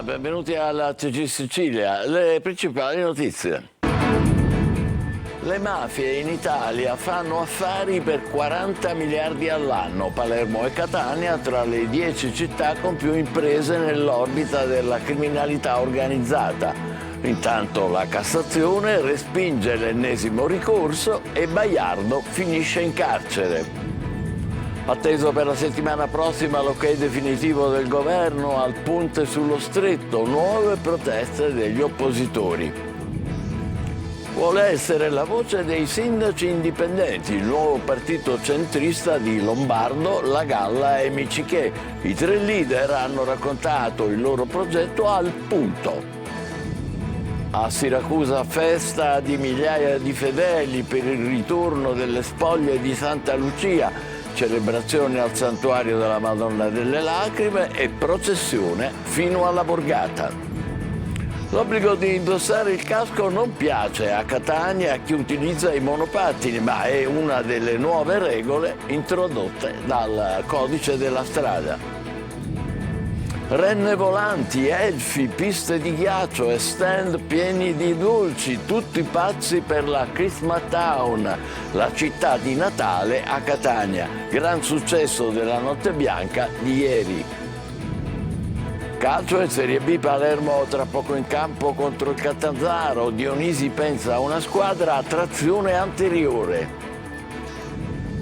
Buonasera, benvenuti alla TG Sicilia. Le principali notizie. Le mafie in Italia fanno affari per 40 miliardi all'anno. Palermo e Catania tra le 10 città con più imprese nell'orbita della criminalità organizzata. Intanto la Cassazione respinge l'ennesimo ricorso e Baiardo finisce in carcere. Atteso per la settimana prossima l'ok definitivo del governo al ponte sullo Stretto, nuove proteste degli oppositori. Vuole essere la voce dei sindaci indipendenti, il nuovo partito centrista di Lombardo, La Galla e Miciché. I tre leader hanno raccontato il loro progetto al Punto. A Siracusa festa di migliaia di fedeli per il ritorno delle spoglie di Santa Lucia. Celebrazione al santuario della Madonna delle Lacrime e processione fino alla borgata. L'obbligo di indossare il casco non piace a Catania a chi utilizza i monopattini, ma è una delle nuove regole introdotte dal codice della strada. Renne volanti, elfi, piste di ghiaccio e stand pieni di dolci, tutti pazzi per la Christmas Town, la città di Natale a Catania. Gran successo della Notte Bianca di ieri. Calcio in Serie B, Palermo tra poco in campo contro il Catanzaro. Dionisi pensa a una squadra a trazione anteriore.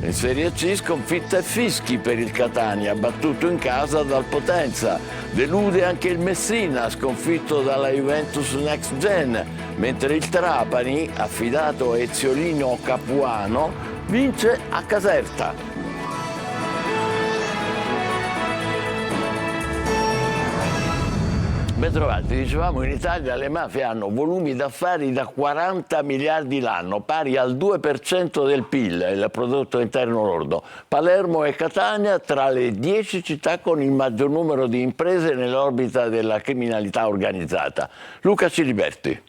In Serie C sconfitta e fischi per il Catania, battuto in casa dal Potenza. Delude anche il Messina, sconfitto dalla Juventus Next Gen, mentre il Trapani, affidato a Eziolino Capuano, vince a Caserta. Bentrovati, dicevamo in Italia le mafie hanno volumi d'affari da 40 miliardi l'anno, pari al 2% del PIL, il prodotto interno lordo. Palermo e Catania tra le 10 città con il maggior numero di imprese nell'orbita della criminalità organizzata. Luca Ciliberti.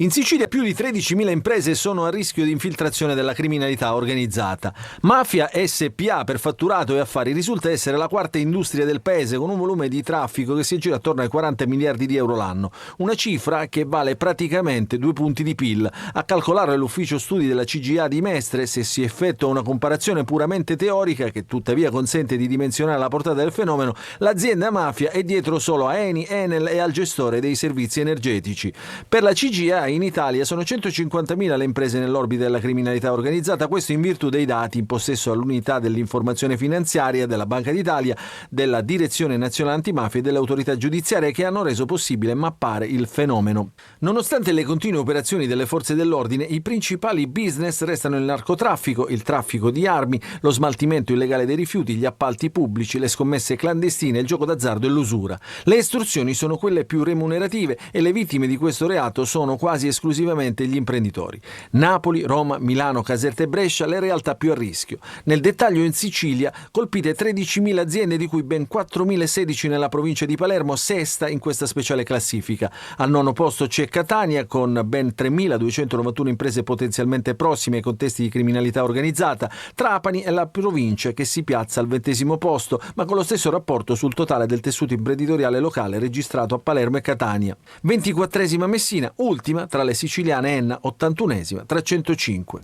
In Sicilia più di 13.000 imprese sono a rischio di infiltrazione della criminalità organizzata. Mafia SPA per fatturato e affari risulta essere la quarta industria del paese con un volume di traffico che si aggira attorno ai 40 miliardi di euro l'anno, una cifra che vale praticamente 2 punti di PIL. A calcolare l'ufficio studi della CGA di Mestre, se si effettua una comparazione puramente teorica che tuttavia consente di dimensionare la portata del fenomeno, l'azienda mafia è dietro solo a Eni, Enel e al gestore dei servizi energetici. Per la CGA in Italia sono 150.000 le imprese nell'orbita della criminalità organizzata, questo in virtù dei dati in possesso all'unità dell'informazione finanziaria della Banca d'Italia, della Direzione Nazionale Antimafia e delle autorità giudiziarie che hanno reso possibile mappare il fenomeno. Nonostante le continue operazioni delle forze dell'ordine, i principali business restano il narcotraffico, il traffico di armi, lo smaltimento illegale dei rifiuti, gli appalti pubblici, le scommesse clandestine, il gioco d'azzardo e l'usura. Le estorsioni sono quelle più remunerative e le vittime di questo reato sono quasi esclusivamente gli imprenditori. Napoli, Roma, Milano, Caserta e Brescia le realtà più a rischio. Nel dettaglio in Sicilia colpite 13.000 aziende di cui ben 4.016 nella provincia di Palermo, sesta in questa speciale classifica. Al nono posto c'è Catania con ben 3.291 imprese potenzialmente prossime ai contesti di criminalità organizzata. Trapani è la provincia che si piazza al 20° posto, ma con lo stesso rapporto sul totale del tessuto imprenditoriale locale registrato a Palermo e Catania. 24esima Messina, ultima tra le siciliane, Enna 81esima tra 105.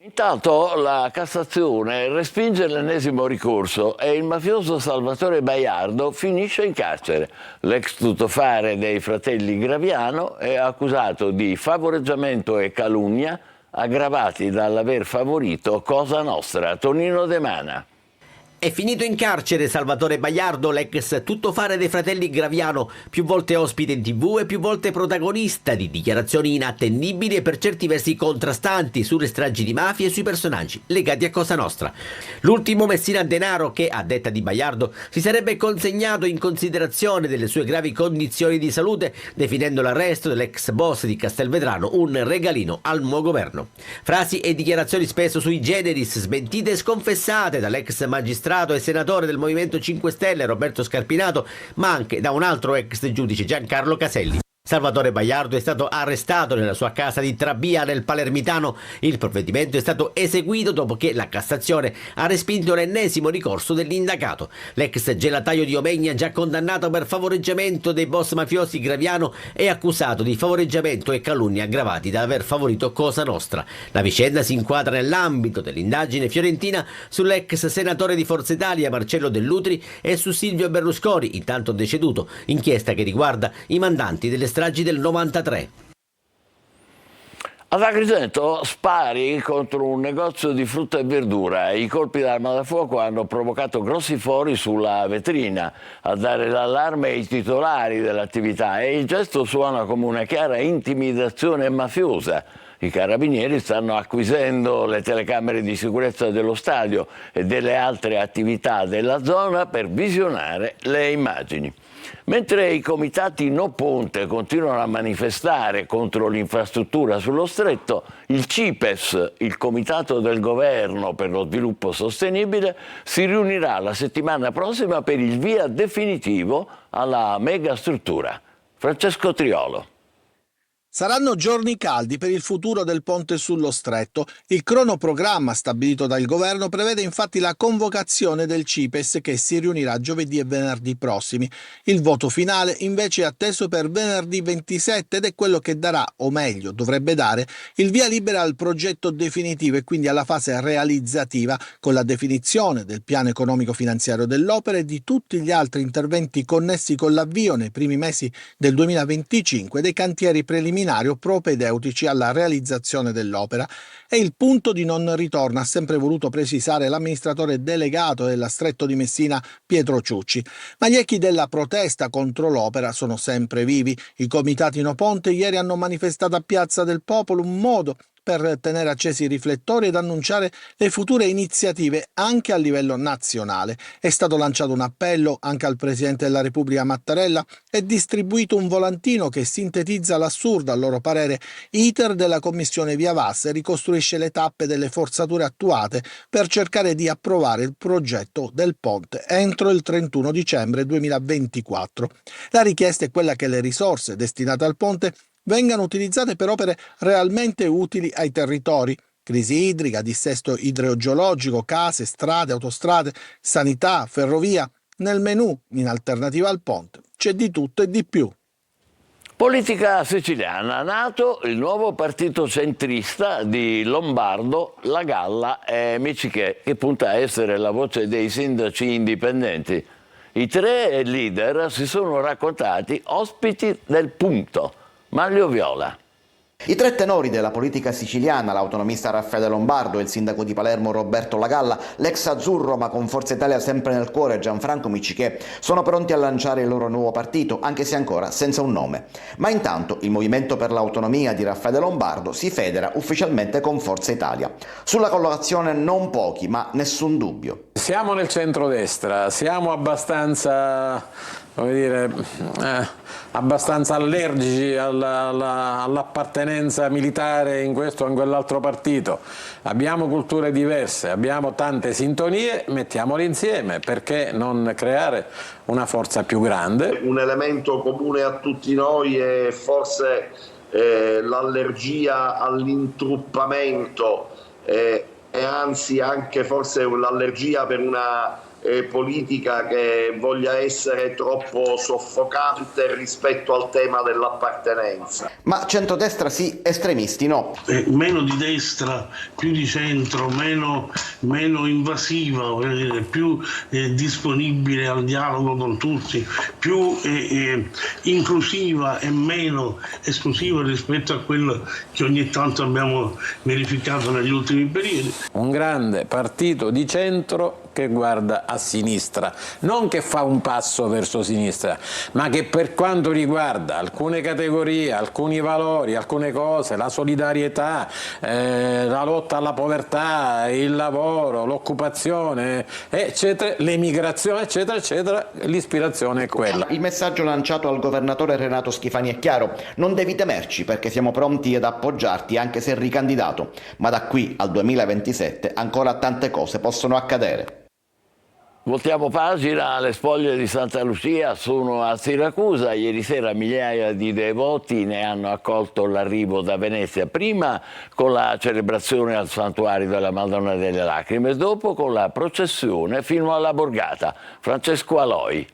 Intanto la Cassazione respinge l'ennesimo ricorso e il mafioso Salvatore Baiardo finisce in carcere. L'ex tuttofare dei fratelli Graviano è accusato di favoreggiamento e calunnia aggravati dall'aver favorito Cosa Nostra. Tonino De Mana. È finito in carcere Salvatore Baiardo, l'ex tuttofare dei fratelli Graviano, più volte ospite in TV e più volte protagonista di dichiarazioni inattendibili e per certi versi contrastanti sulle stragi di mafia e sui personaggi legati a Cosa Nostra. L'ultimo Messina Denaro che, a detta di Baiardo, si sarebbe consegnato in considerazione delle sue gravi condizioni di salute, definendo l'arresto dell'ex boss di Castelvetrano un regalino al nuovo governo. Frasi e dichiarazioni spesso sui generis, smentite e sconfessate dall'ex magistrato e senatore del Movimento 5 Stelle Roberto Scarpinato, ma anche da un altro ex giudice, Giancarlo Caselli. Salvatore Baiardo è stato arrestato nella sua casa di Trabia nel Palermitano. Il provvedimento è stato eseguito dopo che la Cassazione ha respinto l'ennesimo ricorso dell'indagato. L'ex gelataio di Omegna, già condannato per favoreggiamento dei boss mafiosi Graviano, è accusato di favoreggiamento e calunnia aggravati da aver favorito Cosa Nostra. La vicenda si inquadra nell'ambito dell'indagine fiorentina sull'ex senatore di Forza Italia Marcello Dell'Utri e su Silvio Berlusconi, intanto deceduto, inchiesta che riguarda i mandanti delle stragi del 93. Ad Agrigento spari contro un negozio di frutta e verdura. I colpi d'arma da fuoco hanno provocato grossi fori sulla vetrina. A dare l'allarme i titolari dell'attività, e il gesto suona come una chiara intimidazione mafiosa. I carabinieri stanno acquisendo le telecamere di sicurezza dello stadio e delle altre attività della zona per visionare le immagini. Mentre i comitati No Ponte continuano a manifestare contro l'infrastruttura sullo stretto, il CIPES, il Comitato del Governo per lo Sviluppo Sostenibile, si riunirà la settimana prossima per il via definitivo alla megastruttura. Francesco Triolo. Saranno giorni caldi per il futuro del ponte sullo stretto. Il cronoprogramma stabilito dal governo prevede infatti la convocazione del CIPES, che si riunirà giovedì e venerdì prossimi. Il voto finale invece è atteso per venerdì 27 ed è quello che darà, o meglio dovrebbe dare, il via libera al progetto definitivo e quindi alla fase realizzativa, con la definizione del piano economico-finanziario dell'opera e di tutti gli altri interventi connessi con l'avvio nei primi mesi del 2025 dei cantieri preliminari propedeutici alla realizzazione dell'opera. È il punto di non ritorno, ha sempre voluto precisare l'amministratore delegato della Stretto di Messina Pietro Ciucci. Ma gli echi della protesta contro l'opera sono sempre vivi. I comitati No Ponte ieri hanno manifestato a Piazza del Popolo, un modo per tenere accesi i riflettori ed annunciare le future iniziative anche a livello nazionale. È stato lanciato un appello anche al Presidente della Repubblica Mattarella e distribuito un volantino che sintetizza l'assurdo, a loro parere, iter della Commissione Via Vas e ricostruisce le tappe delle forzature attuate per cercare di approvare il progetto del ponte entro il 31 dicembre 2024. La richiesta è quella che le risorse destinate al ponte vengano utilizzate per opere realmente utili ai territori. Crisi idrica, dissesto idrogeologico, case, strade, autostrade, sanità, ferrovia. Nel menù, in alternativa al ponte, c'è di tutto e di più. Politica siciliana. Nato il nuovo partito centrista di Lombardo, La Galla e Micichè, che punta a essere la voce dei sindaci indipendenti. I tre leader si sono raccontati ospiti del Punto. Manlio Viola. I tre tenori della politica siciliana, l'autonomista Raffaele Lombardo, il sindaco di Palermo Roberto La Galla, l'ex azzurro ma con Forza Italia sempre nel cuore Gianfranco Micichè, sono pronti a lanciare il loro nuovo partito, anche se ancora senza un nome. Ma intanto il Movimento per l'Autonomia di Raffaele Lombardo si federa ufficialmente con Forza Italia. Sulla collocazione non pochi, ma nessun dubbio. Siamo nel centrodestra, siamo abbastanza, come dire, abbastanza allergici all'appartenenza militare in questo o in quell'altro partito. Abbiamo culture diverse, abbiamo tante sintonie, mettiamole insieme, perché non creare una forza più grande? Un elemento comune a tutti noi è forse l'allergia all'intruppamento e anzi anche forse l'allergia per una politica che voglia essere troppo soffocante rispetto al tema dell'appartenenza. Ma centrodestra sì, estremisti no. Meno di destra, più di centro, meno invasiva, più disponibile al dialogo con tutti, più inclusiva e meno esclusiva rispetto a quello che ogni tanto abbiamo verificato negli ultimi periodi. Un grande partito di centro che guarda a sinistra, non che fa un passo verso sinistra, ma che per quanto riguarda alcune categorie, alcuni valori, alcune cose, la solidarietà, la lotta alla povertà, il lavoro, l'occupazione, eccetera, l'emigrazione, eccetera, eccetera, l'ispirazione è quella. Il messaggio lanciato al governatore Renato Schifani è chiaro: non devi temerci perché siamo pronti ad appoggiarti anche se ricandidato, ma da qui al 2027 ancora tante cose possono accadere. Voltiamo pagina, le spoglie di Santa Lucia sono a Siracusa. Ieri sera migliaia di devoti ne hanno accolto l'arrivo da Venezia, prima con la celebrazione al santuario della Madonna delle Lacrime e dopo con la processione fino alla Borgata. Francesco Aloi.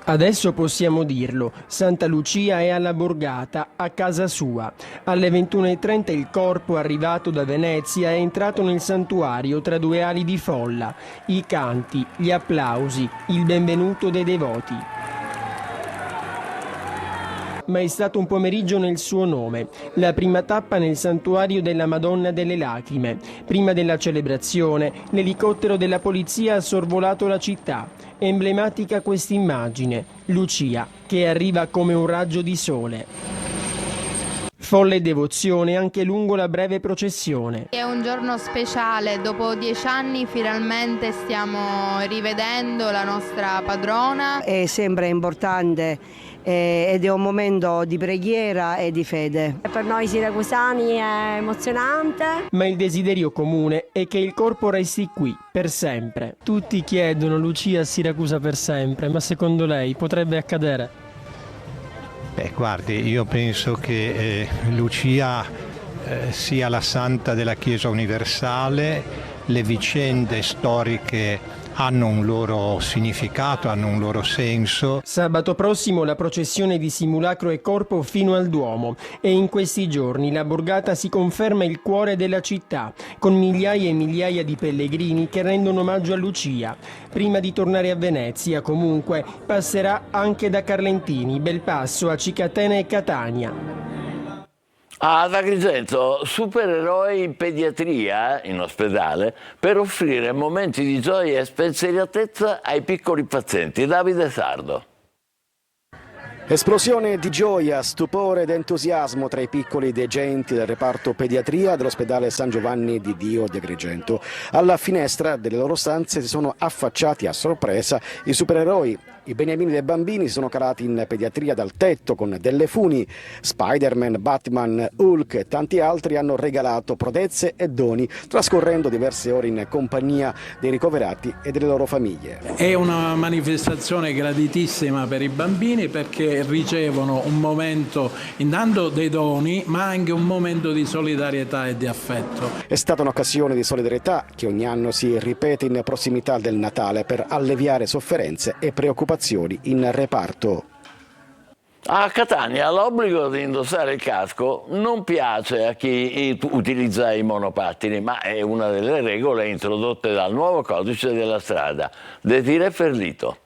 Adesso possiamo dirlo, Santa Lucia è alla Borgata, a casa sua. Alle 21:30 il corpo arrivato da Venezia è entrato nel santuario tra due ali di folla. I canti, gli applausi, il benvenuto dei devoti. Ma è stato un pomeriggio nel suo nome. La prima tappa nel santuario della Madonna delle Lacrime. Prima della celebrazione, l'elicottero della polizia ha sorvolato la città. Emblematica quest'immagine, Lucia, che arriva come un raggio di sole. Folle devozione anche lungo la breve processione. È un giorno speciale, dopo 10 anni finalmente stiamo rivedendo la nostra padrona. È sempre importante ed è un momento di preghiera e di fede. Per noi siracusani è emozionante. Ma il desiderio comune è che il corpo resti qui, per sempre. Tutti chiedono Lucia a Siracusa per sempre, ma secondo lei potrebbe accadere? Guardi, io penso che Lucia sia la santa della Chiesa universale. Le vicende storiche hanno un loro significato, hanno un loro senso. Sabato prossimo la processione di simulacro e corpo fino al Duomo e in questi giorni la Borgata si conferma il cuore della città, con migliaia e migliaia di pellegrini che rendono omaggio a Lucia. Prima di tornare a Venezia, comunque, passerà anche da Carlentini, Belpasso, Acicatena e Catania. Ad Agrigento, supereroi in pediatria, in ospedale, per offrire momenti di gioia e spensieratezza ai piccoli pazienti. Davide Sardo. Esplosione di gioia, stupore ed entusiasmo tra i piccoli degenti del reparto pediatria dell'ospedale San Giovanni di Dio di Agrigento. Alla finestra delle loro stanze si sono affacciati a sorpresa i supereroi. I beniamini dei bambini si sono calati in pediatria dal tetto con delle funi. Spider-Man, Batman, Hulk e tanti altri hanno regalato prodezze e doni, trascorrendo diverse ore in compagnia dei ricoverati e delle loro famiglie. È una manifestazione graditissima per i bambini perché ricevono un momento intanto dei doni, ma anche un momento di solidarietà e di affetto. È stata un'occasione di solidarietà che ogni anno si ripete in prossimità del Natale per alleviare sofferenze e preoccupazioni in reparto. A Catania l'obbligo di indossare il casco non piace a chi utilizza i monopattini, ma è una delle regole introdotte dal nuovo codice della strada. Detire Ferlito.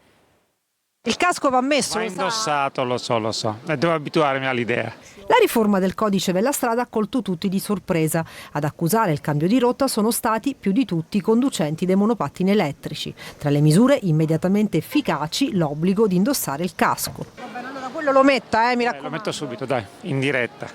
Il casco va messo? Va indossato, lo so, e devo abituarmi all'idea. La riforma del codice della strada ha colto tutti di sorpresa. Ad accusare il cambio di rotta sono stati più di tutti i conducenti dei monopattini elettrici. Tra le misure immediatamente efficaci l'obbligo di indossare il casco. Va bene, allora quello lo metta, mi raccomando. Lo metto subito, dai, in diretta.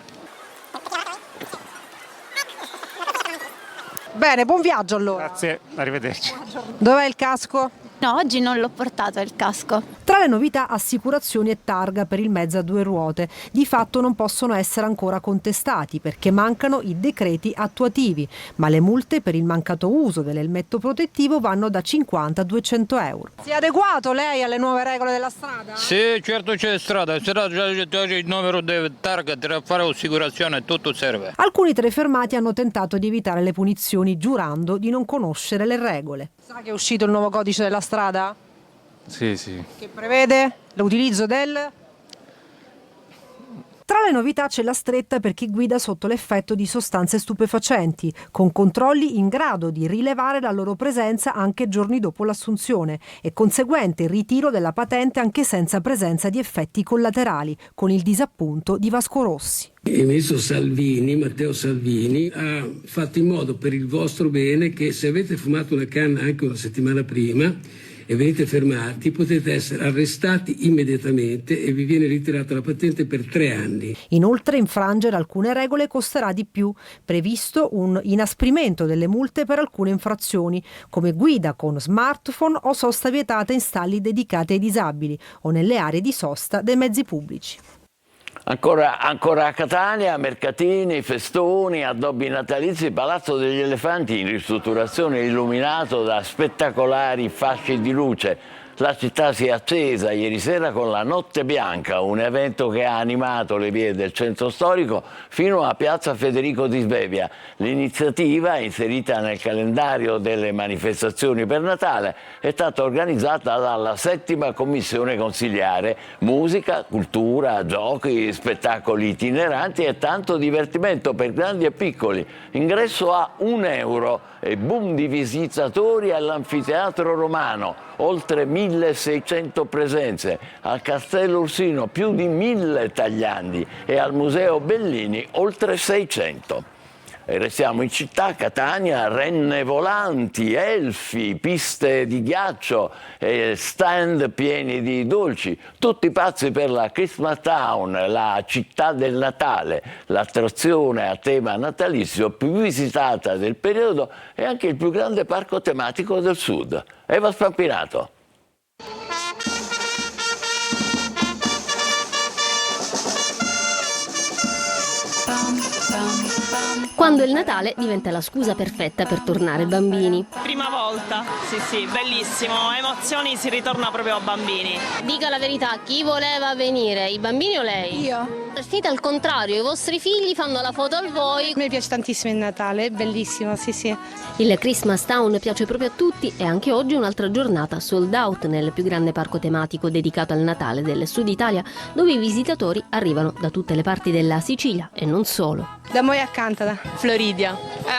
Bene, buon viaggio allora. Grazie, arrivederci. Dov'è il casco? No, oggi non l'ho portato il casco. Tra le novità, assicurazioni e targa per il mezzo a due ruote. Di fatto non possono essere ancora contestati perché mancano i decreti attuativi, ma le multe per il mancato uso dell'elmetto protettivo vanno da 50 a 200 euro. Si è adeguato lei alle nuove regole della strada? Sì, certo c'è strada, il numero di targa, per fare assicurazione, tutto serve. Alcuni tra i fermati hanno tentato di evitare le punizioni giurando di non conoscere le regole. Sa che è uscito il nuovo codice della strada? Sì. Che prevede l'utilizzo del... Tra le novità c'è la stretta per chi guida sotto l'effetto di sostanze stupefacenti, con controlli in grado di rilevare la loro presenza anche giorni dopo l'assunzione e conseguente ritiro della patente anche senza presenza di effetti collaterali, con il disappunto di Vasco Rossi. Il ministro Matteo Salvini, ha fatto in modo per il vostro bene che se avete fumato una canna anche una settimana prima e venite fermati, potete essere arrestati immediatamente e vi viene ritirata la patente per 3 anni. Inoltre, infrangere alcune regole costerà di più. Previsto un inasprimento delle multe per alcune infrazioni, come guida con smartphone o sosta vietata in stalli dedicati ai disabili o nelle aree di sosta dei mezzi pubblici. Ancora a Catania, mercatini, festoni, addobbi natalizi, Palazzo degli Elefanti in ristrutturazione, illuminato da spettacolari fasci di luce. La città si è accesa ieri sera con la Notte Bianca, un evento che ha animato le vie del centro storico fino a Piazza Federico di Svevia. L'iniziativa, inserita nel calendario delle manifestazioni per Natale, è stata organizzata dalla 7ª Commissione Consiliare. Musica, cultura, giochi, spettacoli itineranti e tanto divertimento per grandi e piccoli. Ingresso a €1 e boom di visitatori all'Anfiteatro Romano. Oltre 1.600 presenze, al Castello Ursino più di 1.000 tagliandi e al Museo Bellini oltre 600. E restiamo in città, Catania, renne volanti, elfi, piste di ghiaccio e stand pieni di dolci, tutti pazzi per la Christmas Town, la città del Natale, l'attrazione a tema natalizio più visitata del periodo e anche il più grande parco tematico del sud. Eva Spampinato. Quando il Natale diventa la scusa perfetta per tornare bambini. Prima volta, sì, bellissimo, emozioni, si ritorna proprio a bambini. Dica la verità, chi voleva venire, i bambini o lei? Io. Siete al contrario, i vostri figli fanno la foto a voi. Mi piace tantissimo il Natale, è bellissimo, sì. Il Christmas Town piace proprio a tutti e anche oggi è un'altra giornata sold out nel più grande parco tematico dedicato al Natale del Sud Italia, dove i visitatori arrivano da tutte le parti della Sicilia e non solo. Da Moia accanto, da Floridia.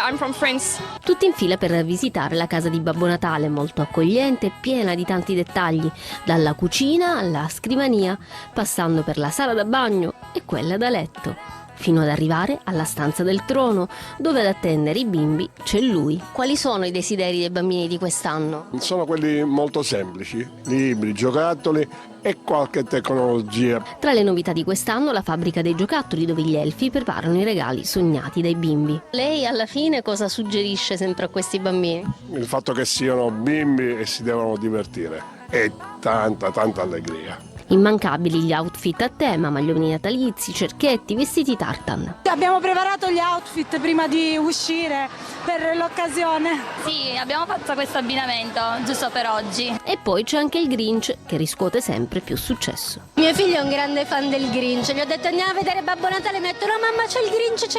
I'm from France. Tutti in fila per visitare la casa di Babbo Natale, molto accogliente e piena di tanti dettagli, dalla cucina alla scrivania, passando per la sala da bagno e quella da letto, fino ad arrivare alla stanza del trono, dove ad attendere i bimbi c'è lui. Quali sono i desideri dei bambini di quest'anno? Sono quelli molto semplici, libri, giocattoli e qualche tecnologia. Tra le novità di quest'anno la fabbrica dei giocattoli, dove gli elfi preparano i regali sognati dai bimbi. Lei alla fine cosa suggerisce sempre a questi bambini? Il fatto che siano bimbi e si devono divertire e tanta allegria. Immancabili gli outfit a tema, maglioni natalizi, cerchetti, vestiti tartan. Abbiamo preparato gli outfit prima di uscire per l'occasione. Sì, abbiamo fatto questo abbinamento giusto per oggi. E poi c'è anche il Grinch, che riscuote sempre più successo. Mio figlio è un grande fan del Grinch, gli ho detto andiamo a vedere Babbo Natale, mi ha detto no mamma c'è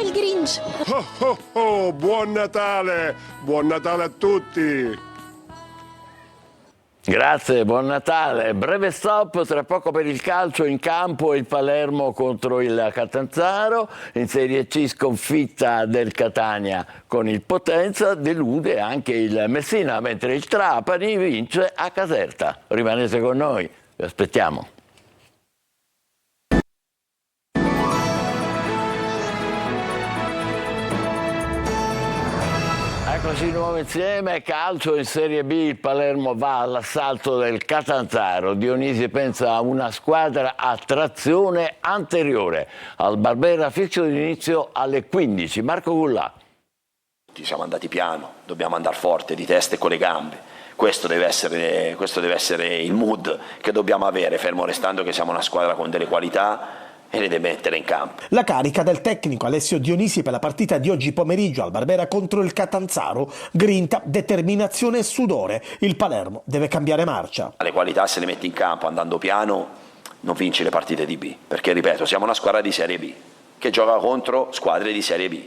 il Grinch. Buon Natale a tutti! Grazie, buon Natale. Breve stop, tra poco per il calcio. In campo il Palermo contro il Catanzaro. In Serie C sconfitta del Catania con il Potenza. Delude anche il Messina, mentre il Trapani vince a Caserta. Rimanete con noi, vi aspettiamo. Eccoci di nuovo insieme, calcio in Serie B, il Palermo va all'assalto del Catanzaro. Dionisi pensa a una squadra a trazione anteriore. Al Barbera fisso d'inizio alle 15. Marco Gullà. Ci siamo andati piano, dobbiamo andare forte, di testa e con le gambe. Questo deve essere il mood che dobbiamo avere, fermo restando che siamo una squadra con delle qualità e le deve mettere in campo. La carica del tecnico Alessio Dionisi per la partita di oggi pomeriggio al Barbera contro il Catanzaro: grinta, determinazione e sudore. Il Palermo deve cambiare marcia. Le qualità se le metti in campo andando piano non vinci le partite di B, perché ripeto siamo una squadra di Serie B che gioca contro squadre di Serie B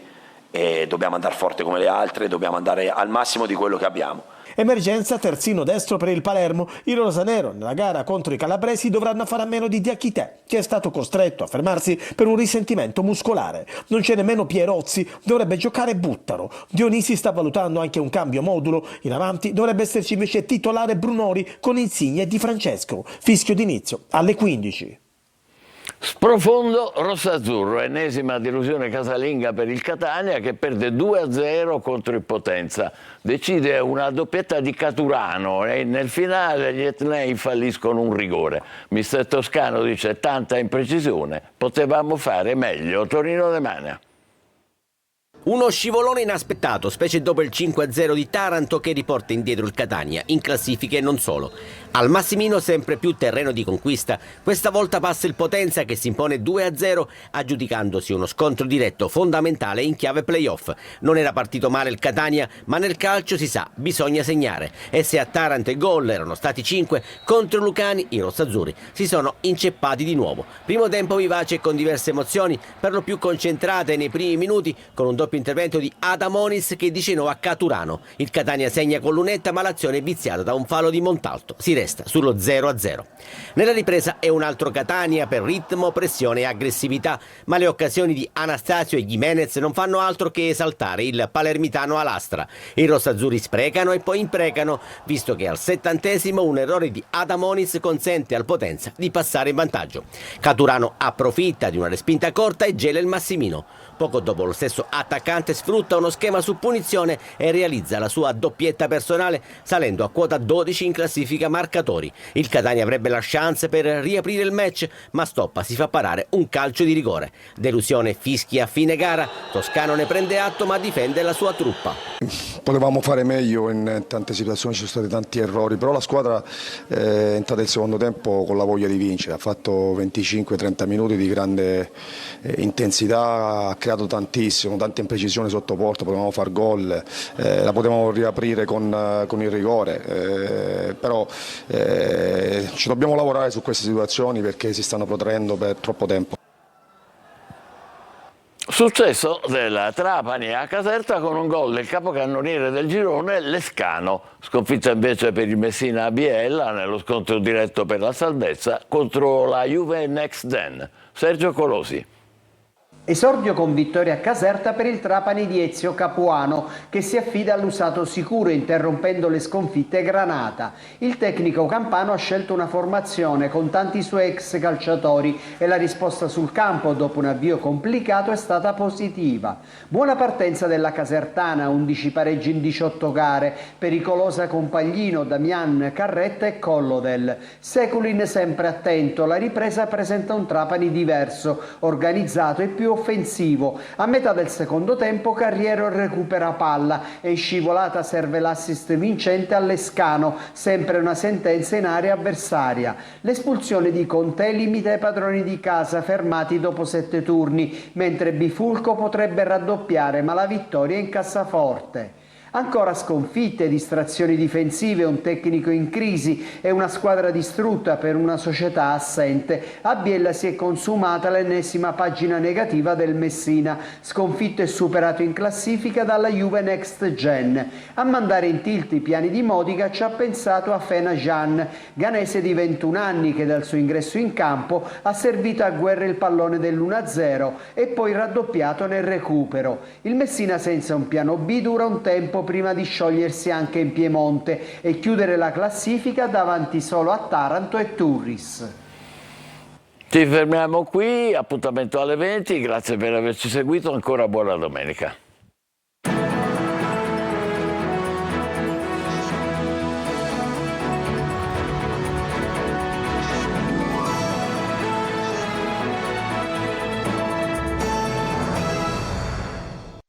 e dobbiamo andare forte come le altre, dobbiamo andare al massimo di quello che abbiamo. Emergenza terzino destro per il Palermo. I rosanero nella gara contro i calabresi dovranno fare a meno di Diachité, che è stato costretto a fermarsi per un risentimento muscolare. Non c'è nemmeno Pierozzi, dovrebbe giocare Buttaro. Dionisi sta valutando anche un cambio modulo. In avanti dovrebbe esserci invece titolare Brunori con Insigne e Di Francesco. Fischio d'inizio alle 15. Sprofondo rossazzurro, ennesima delusione casalinga per il Catania che perde 2-0 contro il Potenza. Decide una doppietta di Caturano e nel finale gli etnei falliscono un rigore. Mister Toscano dice tanta imprecisione, potevamo fare meglio. Torino De Mania. Uno scivolone inaspettato, specie dopo il 5-0 di Taranto che riporta indietro il Catania, in classifica e non solo. Al Massimino sempre più terreno di conquista, questa volta passa il Potenza che si impone 2-0 aggiudicandosi uno scontro diretto fondamentale in chiave playoff. Non era partito male il Catania, ma nel calcio si sa, bisogna segnare. E se a Taranto i gol erano stati 5, contro Lucani i rossazzurri si sono inceppati di nuovo. Primo tempo vivace e con diverse emozioni, per lo più concentrate nei primi minuti, con un doppio intervento di Adamonis che dice no a Caturano. Il Catania segna con lunetta, ma l'azione è viziata da un fallo di Montalto. Si resta sullo 0-0. Nella ripresa è un altro Catania per ritmo, pressione e aggressività, ma le occasioni di Anastasio e Gimenez non fanno altro che esaltare il palermitano a lastra. I rossazzurri sprecano e poi imprecano, visto che al 70° un errore di Adamonis consente al Potenza di passare in vantaggio. Caturano approfitta di una respinta corta e gela il Massimino. Poco dopo lo stesso attaccante sfrutta uno schema su punizione e realizza la sua doppietta personale, salendo a quota 12 in classifica marcatori. Il Catania avrebbe la chance per riaprire il match, ma Stoppa si fa parare un calcio di rigore. Delusione, fischi a fine gara, Toscano ne prende atto ma difende la sua truppa. Potevamo fare meglio in tante situazioni, ci sono stati tanti errori, però la squadra è entrata il secondo tempo con la voglia di vincere, ha fatto 25-30 minuti di grande intensità, ha creato tantissimo, tante imprecisioni sotto porta, potevamo far gol, la potevamo riaprire con il rigore, però ci dobbiamo lavorare su queste situazioni perché si stanno protraendo per troppo tempo. Successo della Trapani a Caserta con un gol del capocannoniere del girone Lescano, sconfitta invece per il Messina a Biella nello scontro diretto per la salvezza contro la Juve Next Gen. Sergio Colosi. Esordio con vittoria a Caserta per il Trapani di Ezio Capuano, che si affida all'usato sicuro interrompendo le sconfitte Granata. Il tecnico campano ha scelto una formazione con tanti suoi ex calciatori e la risposta sul campo dopo un avvio complicato è stata positiva. Buona partenza della casertana, 11 pareggi in 18 gare, pericolosa con Paglino, Damian, Carretta e Collodel. Seculin sempre attento, la ripresa presenta un Trapani diverso, organizzato e più offensivo. A metà del secondo tempo Carriero recupera palla e in scivolata serve l'assist vincente a Lescano, sempre una sentenza in area avversaria. L'espulsione di Conte limita i padroni di casa fermati dopo 7 turni, mentre Bifulco potrebbe raddoppiare, ma la vittoria è in cassaforte. Ancora sconfitte, distrazioni difensive, un tecnico in crisi e una squadra distrutta per una società assente. A Biella si è consumata l'ennesima pagina negativa del Messina, sconfitto e superato in classifica dalla Juve Next Gen. A mandare in tilt i piani di Modica ci ha pensato Afena Jean, ghanese di 21 anni che dal suo ingresso in campo ha servito a guerra il pallone dell'1-0 e poi raddoppiato nel recupero. Il Messina senza un piano B dura un tempo prima di sciogliersi anche in Piemonte e chiudere la classifica davanti solo a Taranto e Turris. Ci fermiamo qui, appuntamento alle 20, grazie per averci seguito, ancora buona domenica.